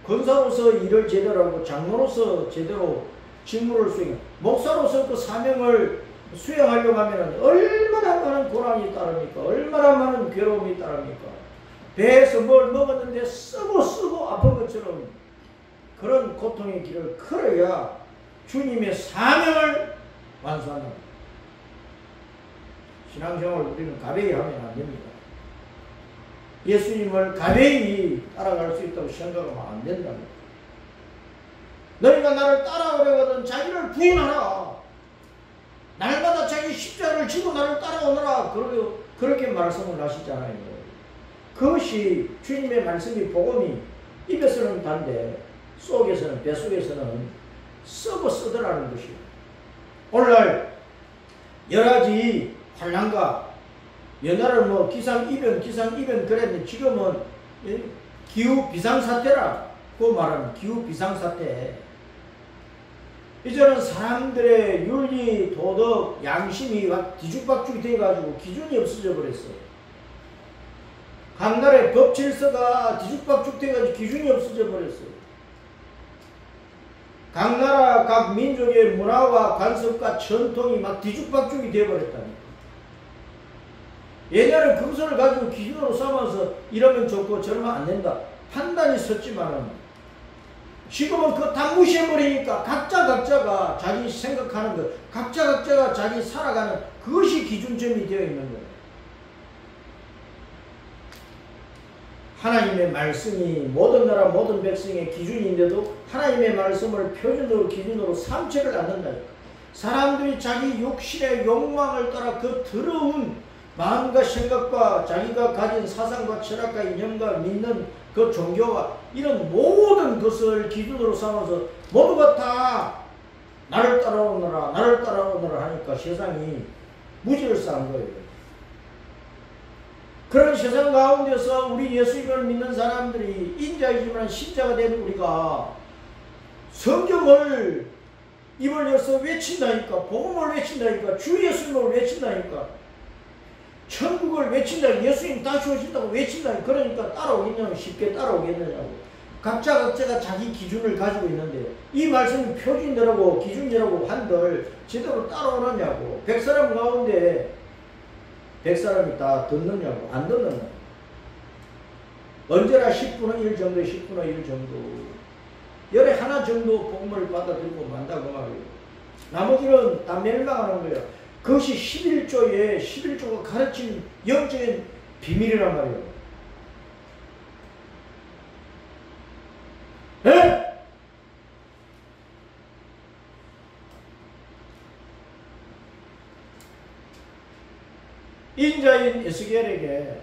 권사로서 일을 제대로 하고 장로로서 제대로 직무를 수행, 목사로서 그 사명을 수행하려고 하면 얼마나 많은 고난이 따릅니까? 얼마나 많은 괴로움이 따릅니까? 배에서 뭘 먹었는데 쓰고 아픈 것처럼 그런 고통의 길을 걸어야 주님의 사명을 완수한다. 신앙생활을 우리는 가벼이 하면 안 됩니다. 예수님을 가벼이 따라갈 수 있다고 생각하면 안 된답니다. 너희가 나를 따라오려거든 자기를 부인하라. 날마다 자기 십자가를 지고 나를 따라오너라. 그렇게 말씀을 하시잖아요. 그것이 주님의 말씀이 복음이 입에서는 단데 속에서는 뱃속에서는 썩어 쓰더라는 것이에요. 오늘날 여러가지 환난과 옛날은 기상이변 그랬는데 지금은 기후 비상사태라고 말하는 기후 비상사태. 이제는 사람들의 윤리, 도덕, 양심이 뒤죽박죽이 돼가지고 기준이 없어져 버렸어. 각 나라의 법 질서가 뒤죽박죽 돼가지고 기준이 없어져 버렸어. 각 나라, 각 민족의 문화와 관습과 전통이 막 뒤죽박죽이 되어버렸다니까. 옛날에 금서를 가지고 기준으로 삼아서 이러면 좋고 저러면 안 된다. 판단이 섰지만은 지금은 그거 다 무시해버리니까 각자가 자기 생각하는 것, 각자가 자기 살아가는 그것이 기준점이 되어 있는 거예요. 하나님의 말씀이 모든 나라 모든 백성의 기준인데도 하나님의 말씀을 표준으로 기준으로 삼체를 않는다니까. 사람들이 자기 욕심의 욕망을 따라 그 더러운 마음과 생각과 자기가 가진 사상과 철학과 이념과 믿는 그 종교와 이런 모든 것을 기준으로 삼아서 모두가 다 나를 따라오너라 하니까 세상이 무질서한 거예요. 그런 세상 가운데서 우리 예수님을 믿는 사람들이 인자이지만 신자가 된 우리가 성경을 입을 열어서 외친다니까. 복음을 외친다니까. 주 예수님을 외친다니까. 천국을 외친다니까. 예수님 다시 오신다고 외친다니까. 그러니까 따라오겠냐고. 쉽게 따라오겠느냐고. 각자가 자기 기준을 가지고 있는데 이 말씀이 표준이라고 기준이라고 한들 제대로 따라오느냐고. 100사람 가운데 100사람이 다 듣느냐고. 안 듣느냐고. 언제나 10분의 1 정도 10분의 1 정도 열에 하나 정도 복음을 받아들이고 만다고 말이에요. 나머지는 다 멸망하는 거예요. 그것이 11조가 가르친 영적인 비밀이란 말이에요. 에? 인자인 에스겔에게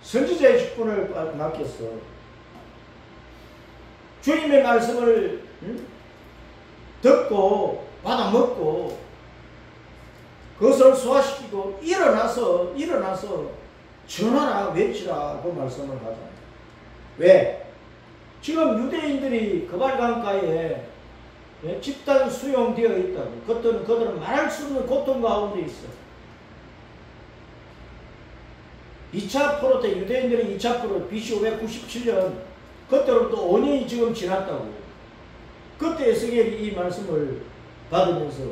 선지자의 직분을 맡겼어. 주님의 말씀을 듣고 받아 먹고 그것을 소화시키고 일어나서 전하라 외치라 그 말씀을 하잖아요. 왜? 지금 유대인들이 그발강가에 집단 수용되어 있다고. 그들은 말할 수 없는 고통 가운데 있어. 2차 포로 때 유대인들이 2차 포로 BC 597년 그때로부터 5년이 지금 지났다고. 그때 에스겔이 이 말씀을 받으면서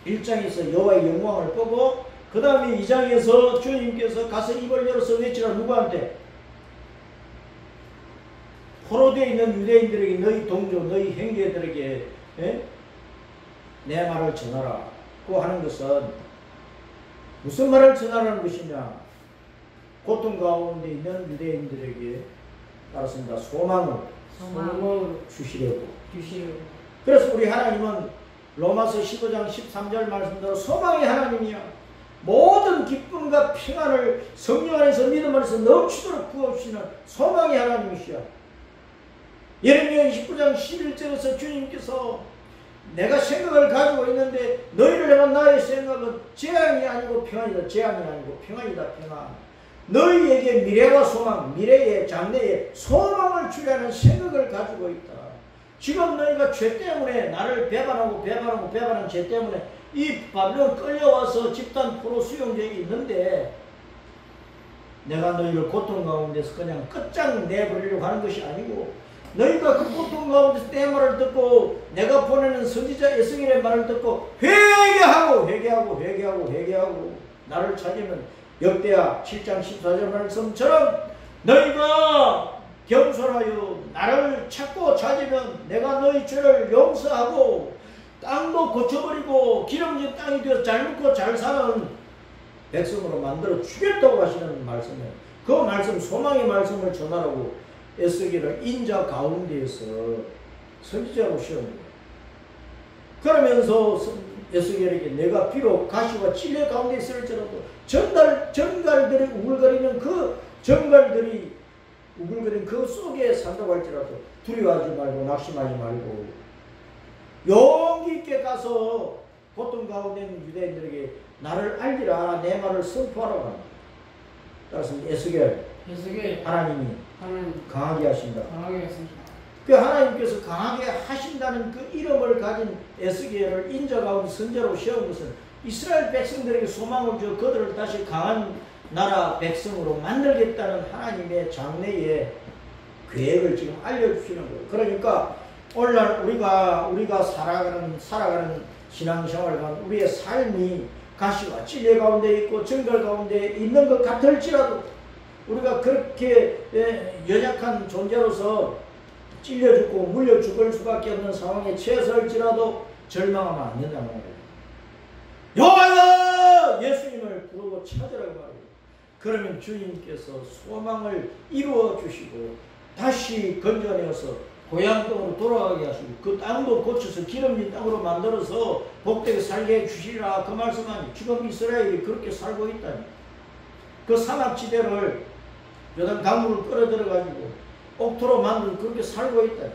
1장에서 여호와의 영광을 보고 그 다음에 2장에서 주님께서 가서 입을 열어서 외치라. 누구한테? 포로되어 있는 유대인들에게, 너희 동료, 너희 형제들에게 내 말을 전하라. 그 하는 것은 무슨 말을 전하라는 것이냐? 고통 가운데 있는 유대인들에게 따랐습니다. 소망을 주시려고. 그래서 우리 하나님은 로마서 15장 13절 말씀대로 소망의 하나님이야. 모든 기쁨과 평안을 성령 안에서 믿음 안에서 넘치도록 부어주시는 소망의 하나님이시야. 예레미야 29장 11절에서 주님께서 내가 생각을 가지고 있는데 너희를 향한 나의 생각은 재앙이 아니고 평안이다. 재앙이 아니고 평안이다. 평안. 너희에게 미래와 소망, 미래의 장래에 소망을 주려는 생각을 가지고 있다. 지금 너희가 죄 때문에 나를 배반한 죄 때문에 이 바빌론 끌려와서 집단 포로 수용되어 있는데 내가 너희를 고통 가운데서 그냥 끝장 내버리려고 하는 것이 아니고 너희가 그 고통 가운데서 내 말을 듣고 내가 보내는 선지자 에스겔의 말을 듣고 회개하고 나를 찾으면 역대하 7장 14절 말씀처럼 너희가 겸손하여 나를 찾고 찾으면 내가 너희 죄를 용서하고 땅도 고쳐버리고 기름진 땅이 되어 잘 먹고 잘 사는 백성으로 만들어 주겠다고 하시는 말씀이에요. 그 말씀, 소망의 말씀을 전하라고 에스겔을 인자 가운데에서 선지자로 세웁니다. 그러면서 에스겔에게 내가 비록 가시와 찔레 가운데 있을지라도 정갈들이 우글거리는 그 정갈들이 우글거리는 그 속에 산다고 할지라도 두려워하지 말고 낙심하지 말고 용기 있게 가서 고통 가운데 있는 유대인들에게 나를 알리라. 내 말을 선포하라고 합니다. 따라서 에스겔 하나님이 강하게 하신다. 그 하나님께서 강하게 하신다는 그 이름을 가진 에스겔을 인자 가운데 선자로 세운 것은 이스라엘 백성들에게 소망을 줘 그들을 다시 강한 나라 백성으로 만들겠다는 하나님의 장래의 계획을 지금 알려주시는 거예요. 그러니까 오늘날 우리가 살아가는 신앙생활 가운데 우리의 삶이 가시와 찔레 가운데 있고 정갈 가운데 있는 것 같을지라도 우리가 그렇게 연약한 존재로서 찔려 죽고 물려 죽을 수밖에 없는 상황에 처해서일지라도 절망하면 안 된다는 거예요. 여호와여! 예수님을 부르고 찾으라고 말해요. 그러면 주님께서 소망을 이루어 주시고 다시 건져내어서 고향 땅으로 돌아가게 하시고 그 땅도 고쳐서 기름진 땅으로 만들어서 복되게 살게 해주시리라. 그 말씀하니 지금 이스라엘이 그렇게 살고 있다니. 그 사막지대를 요단 강물을 끌어들여가지고 옥토로 만들어 그렇게 살고 있다니.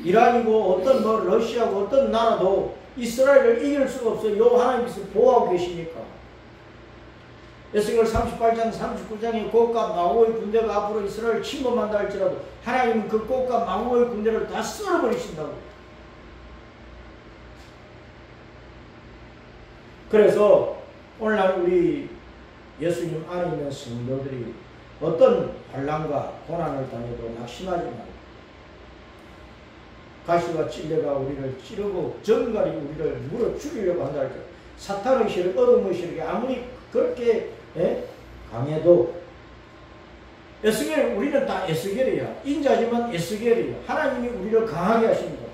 이란이고 어떤 러시아고 어떤 나라도 이스라엘을 이길 수가 없어요. 요 하나님께서 보호하고 계시니까. 에스겔 38장 39장에 곡과 마고의 군대가 앞으로 이스라엘을 침범한다 할지라도 하나님은 그 곡과 마고의 군대를 다 썰어버리신다고. 그래서 오늘날 우리 예수님 안에 있는 성도들이 어떤 환난과 고난을 당해도 낙심하지 말고 가시와 찔레가 우리를 찌르고 정갈이 우리를 물어 죽이려고 한다 할때 사탄의 세력, 어둠의 세력이 아무리 그렇게 강해도 에스겔, 우리는 다 에스겔이야. 인자지만 에스겔이야. 하나님이 우리를 강하게 하십니다.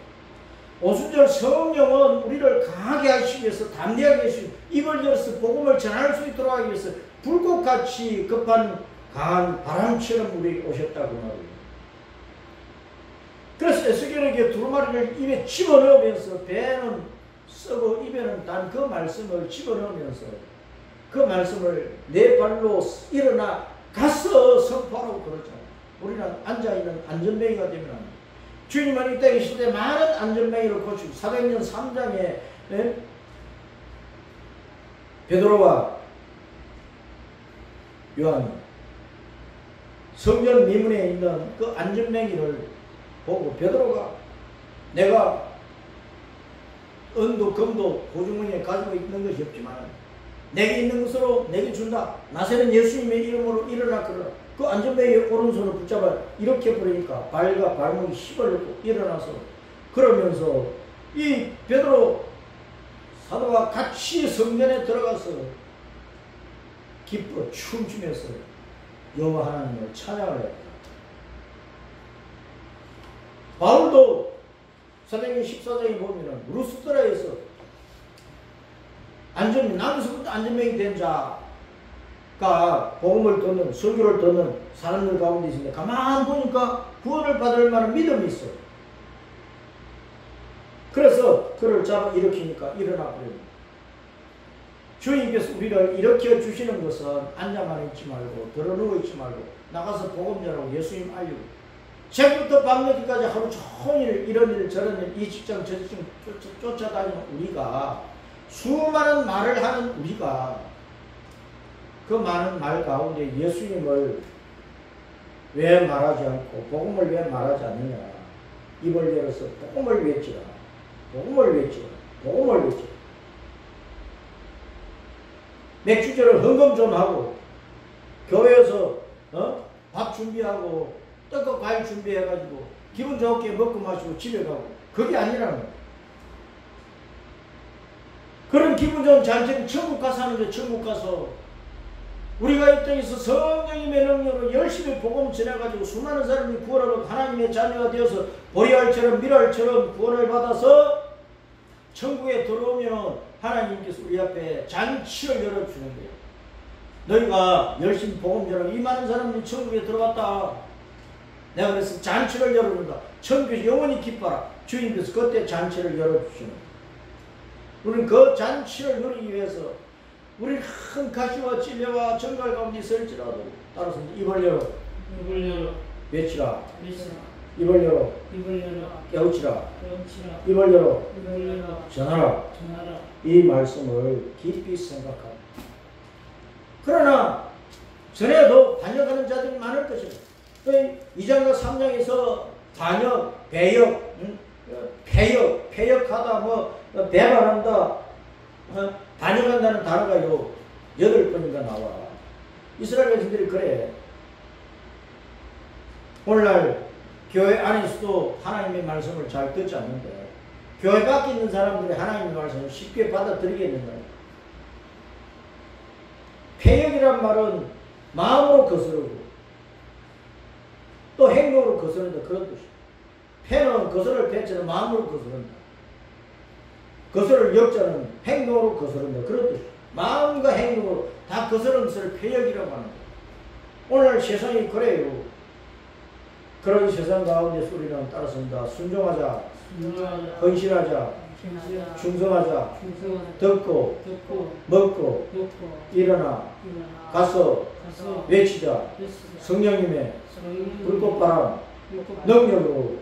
오순절 성령은 우리를 강하게 하시기 위해서 담대하게 하시고 입을 열어서 복음을 전할 수 있도록 하기 위해서 불꽃같이 급한 강한 바람처럼 우리에게 오셨다고 말이에요. 그래서 에스겔에게 두루마리를 입에 집어넣으면서 배는 쓰고 입에는 단 그 말씀을 집어넣으면서 그 말씀을 내 발로 일어나 가서 선포하라고 그러잖아요. 우리는 앉아있는 안전뱅이가 되면 안 돼요. 주님은 이 땅에 있을 때 많은 안전뱅이를 고치고 사도행전 3장에 베드로와 요한이 성전 미문에 있는 그 안전뱅이를 보고 베드로가 내가 은도 금도 고주머니에 가지고 있는 것이 없지만 내게 있는 것으로 내게 준다. 나세는 예수님의 이름으로 일어나 그러라. 그 안전뱅이의 오른손을 붙잡아 이렇게 부르니까 발과 발목이 힘을 얻고 일어나서 그러면서 이 베드로 사도와 같이 성전에 들어가서 기뻐 춤추면서 여호와 하나님을 찬양을 했다. 바울도 사도행전 14장에 보면은 루스드라에서 남에서부터 안전뱅이 된 자가 복음을 듣는 설교를 듣는 사람들 가운데 있는데 가만 보니까 구원을 받을 만한 믿음이 있어요. 그래서 그를 잡아 일으키니까 일어나 버려요. 주님께서 우리를 일으켜 주시는 것은 앉아만 있지 말고 들어누워 있지 말고 나가서 복음 전하고 예수님 알리고 새벽부터 밤늦게까지 하루 종일 이런 일 저런 일 이 직장 저 직장 쫓아다니는 우리가 수많은 말을 하는 우리가 그 많은 말 가운데 예수님을 왜 말하지 않고 복음을 왜 말하지 않느냐. 입을 열어서 복음을 외치라. 복음을 외치라. 복음을 외치라. 맥주절을 헌금 좀 하고 교회에서 밥 준비하고 떡과 과일 준비해가지고 기분 좋게 먹고 마시고 집에 가고 그게 아니라는 거예요. 그런 기분 좋은 잔치는 천국 가서 하는데 천국 가서 우리가 이 땅에서 성령님의 능력으로 열심히 복음 전해가지고 수많은 사람이 구원하고 하나님의 자녀가 되어서 보리알처럼 밀알처럼 구원을 받아서 천국에 들어오면 하나님께서 우리 앞에 잔치를 열어주는 거예요. 너희가 열심히 복음 전하고 이 많은 사람들이 천국에 들어갔다. 내가 그래서 잔치를 열어준다. 천국에서 영원히 기뻐라. 주님께서 그때 잔치를 열어주시는 거예요. 우리는 그 잔치를 누리기 위해서 우리는 큰 가시와 찔레와 정갈 가운데 있을지라도 따라서 입을 열어 외치라. 입을 열어 깨우치라. 입을 열어 전하라. 이 말씀을 깊이 생각하라. 그러나 전에도 반역하는 자들이 많을 것이다. 2장과 3장에서 반역, 배역, 폐역하다, 배반한다, 반역한다는 단어가 8번인가 나와. 이스라엘 백성들이 그래. 오늘날 교회 안에서도 하나님의 말씀을 잘 듣지 않는데 교회 밖에 있는 사람들이 하나님의 말씀을 쉽게 받아들이겠는가. 폐역이란 말은 마음으로 거스르고 또 행동으로 거스른다 그런 뜻이에요. 폐는 거스를 폐처럼 마음으로 거스른다. 거스를 역자는 행동으로 거스른다 그런 뜻이에요. 마음과 행동으로 다 거스르는 것을 폐역이라고 하는 거예요. 오늘 세상이 그래요. 그런 세상 가운데서 우리는 따라서입니다. 순종하자, 헌신하자, 충성하자, 듣고 먹고 일어나 가서 외치자. 성령님의 불꽃바람 능력으로